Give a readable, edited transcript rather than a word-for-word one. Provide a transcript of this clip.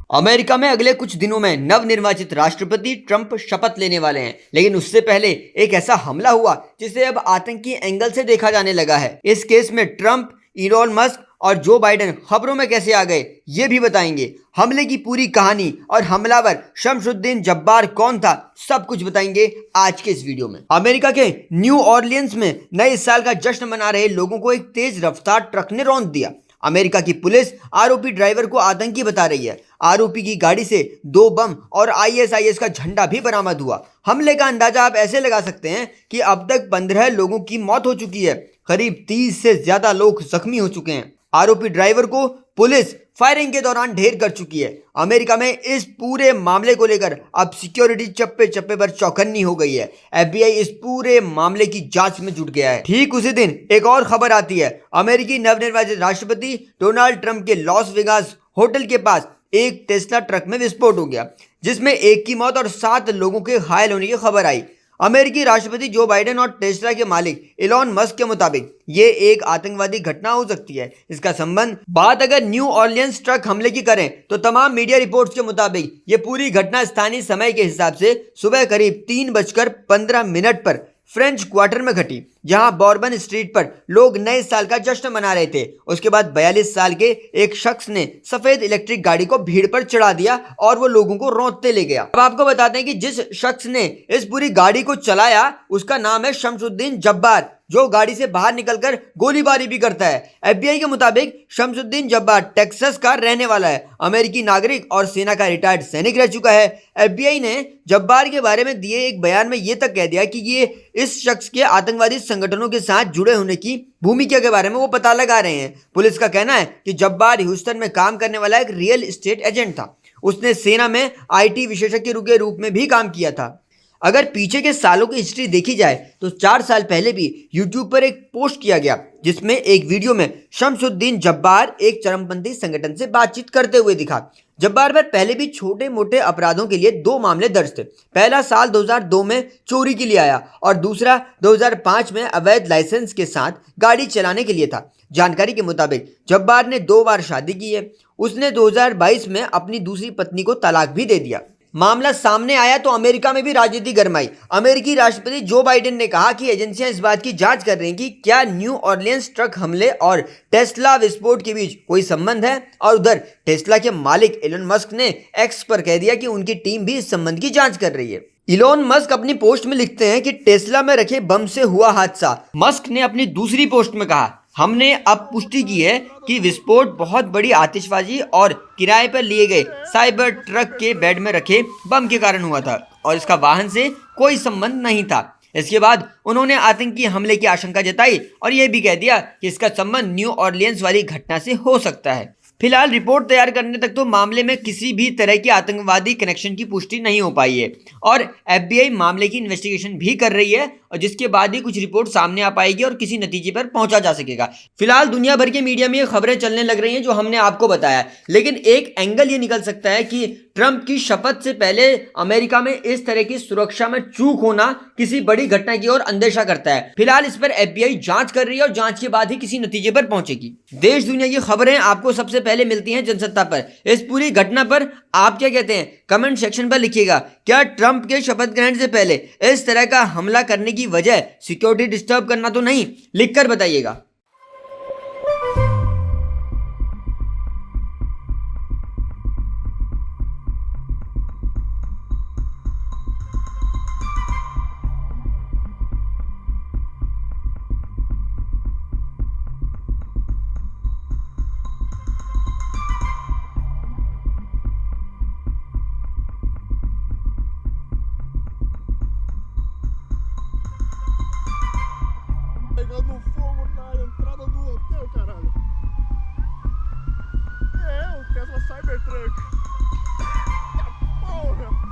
America में अगले कुछ दिनों में नवनिर्वाचित राष्ट्रपति ट्रंप शपथ लेने वाले हैं, लेकिन उससे पहले एक ऐसा हमला हुआ जिसे अब आतंकी एंगल से देखा जाने लगा है। इस केस में ट्रंप, इलॉन मस्क और जो बाइडेन खबरों में कैसे आ गए, ये भी बताएंगे। हमले की पूरी कहानी और हमलावर शमसुद्दीन जब्बार कौन था, सब कुछ बताएंगे आज के इस वीडियो में। अमेरिका के न्यू ऑरलियंस में नए साल का जश्न मना रहे लोगों को एक तेज रफ्तार ट्रक ने रौंद दिया। अमेरिका की पुलिस आरोपी ड्राइवर को आतंकी बता रही है। आरोपी की गाड़ी से 2 बम और आईएसआईएस का झंडा भी बरामद हुआ। हमले का अंदाजा आप ऐसे लगा सकते हैं कि अब तक 15 लोगों की मौत हो चुकी है, करीब 30 से ज्यादा लोग जख्मी हो चुके हैं। आरोपी ड्राइवर को पुलिस फायरिंग के दौरान ढेर कर चुकी है। अमेरिका में इस पूरे मामले को लेकर अब सिक्योरिटी चप्पे चप्पे पर चौकन्नी हो गई है। एफबीआई इस पूरे मामले की जांच में जुट गया है। ठीक उसी दिन एक और खबर आती है। अमेरिकी नवनिर्वाचित राष्ट्रपति डोनाल्ड ट्रंप के लॉस वेगास होटल के पास एक टेस्ला ट्रक में विस्फोट हो गया, जिसमें 1 की मौत और 7 लोगों के घायल होने की खबर आई। अमेरिकी राष्ट्रपति जो बाइडेन और टेस्ला के मालिक इलॉन मस्क के मुताबिक ये एक आतंकवादी घटना हो सकती है। इसका संबंध बात अगर न्यू ऑरलियंस ट्रक हमले की करें तो तमाम मीडिया रिपोर्ट्स के मुताबिक ये पूरी घटना स्थानीय समय के हिसाब से सुबह करीब 3:15 पर फ्रेंच क्वार्टर में घटी, जहां बॉर्बन स्ट्रीट पर लोग नए साल का जश्न मना रहे थे। उसके बाद 42 साल के एक शख्स ने सफेद इलेक्ट्रिक गाड़ी को भीड़ पर चढ़ा दिया और वो लोगों को रौंदते ले गया। अब आपको बताते हैं कि जिस शख्स ने इस पूरी गाड़ी को चलाया उसका नाम है शमसुद्दीन जब्बार, जो गाड़ी से बाहर निकलकर गोलीबारी भी करता है। एफबीआई के मुताबिक शमसुद्दीन जब्बार टेक्सास का रहने वाला है, अमेरिकी नागरिक और सेना का रिटायर्ड सैनिक रह चुका है। एफबीआई ने जब्बार के बारे में दिए एक बयान में यह तक कह दिया कि ये इस शख्स के आतंकवादी संगठनों के साथ जुड़े होने की भूमिका के बारे में वो पता लगा रहे हैं। पुलिस का कहना है कि जब्बार ह्यूस्टन में काम करने वाला एक रियल एस्टेट एजेंट था। उसने सेना में आईटी विशेषज्ञ के रूप में भी काम किया था। अगर पीछे के सालों की हिस्ट्री देखी जाए तो 4 साल पहले भी यूट्यूब पर एक पोस्ट किया गया, जिसमें एक वीडियो में शमसुद्दीन जब्बार एक चरमपंथी संगठन से बातचीत करते हुए दिखा। जब्बार पर पहले भी छोटे मोटे अपराधों के लिए 2 मामले दर्ज थे। पहला साल 2002 में चोरी के लिए आया और दूसरा 2005 में अवैध लाइसेंस के साथ गाड़ी चलाने के लिए था। जानकारी के मुताबिक जब्बार ने 2 बार शादी की है। उसने 2022 में अपनी दूसरी पत्नी को तलाक भी दे दिया। मामला सामने आया तो अमेरिका में भी राजनीति गरमाई। अमेरिकी राष्ट्रपति जो बाइडेन ने कहा कि एजेंसियां इस बात की जांच कर रही हैं कि क्या न्यू ऑरलियंस ट्रक हमले और टेस्ला विस्फोट के बीच कोई संबंध है, और उधर टेस्ला के मालिक इलॉन मस्क ने एक्स पर कह दिया कि उनकी टीम भी इस संबंध की जांच कर रही है। इलॉन मस्क अपनी पोस्ट में लिखते हैं कि टेस्ला में रखे बम से हुआ हादसा। मस्क ने अपनी दूसरी पोस्ट में कहा, हमने अब पुष्टि की है कि विस्फोट बहुत बड़ी आतिशबाजी और किराए पर लिए गए साइबर ट्रक के बेड में रखे बम के कारण हुआ था और इसका वाहन से कोई संबंध नहीं था। इसके बाद उन्होंने आतंकी हमले की आशंका जताई और यह भी कह दिया कि इसका संबंध न्यू ऑरलियंस वाली घटना से हो सकता है। फिलहाल रिपोर्ट तैयार करने तक तो मामले में किसी भी तरह की आतंकवादी कनेक्शन की पुष्टि नहीं हो पाई है और एफबीआई मामले की इन्वेस्टिगेशन भी कर रही है, और जिसके बाद ही कुछ रिपोर्ट सामने आ पाएगी और किसी नतीजे पर पहुंचा जा सकेगा। फिलहाल दुनिया भर के मीडिया में ये खबरें चलने लग रही हैं जो हमने आपको बताया, लेकिन एक एंगल ये निकल सकता है कि ट्रंप की शपथ से पहले अमेरिका में इस तरह की सुरक्षा में चूक होना किसी बड़ी घटना की ओर अंदेशा करता है। फिलहाल इस पर एफबीआई जांच कर रही है और जांच के बाद ही किसी नतीजे पर पहुंचेगी। देश दुनिया की खबरें आपको सबसे पहले मिलती हैं जनसत्ता पर। इस पूरी घटना पर आप क्या कहते हैं, कमेंट सेक्शन पर लिखिएगा। क्या ट्रंप के शपथ ग्रहण से पहले इस तरह का हमला करने की वजह सिक्योरिटी डिस्टर्ब करना तो नहीं, लिखकर बताइएगा। Pegando fogo na entrada do hotel, caralho. É, o Tesla Cybertruck. Eita porra!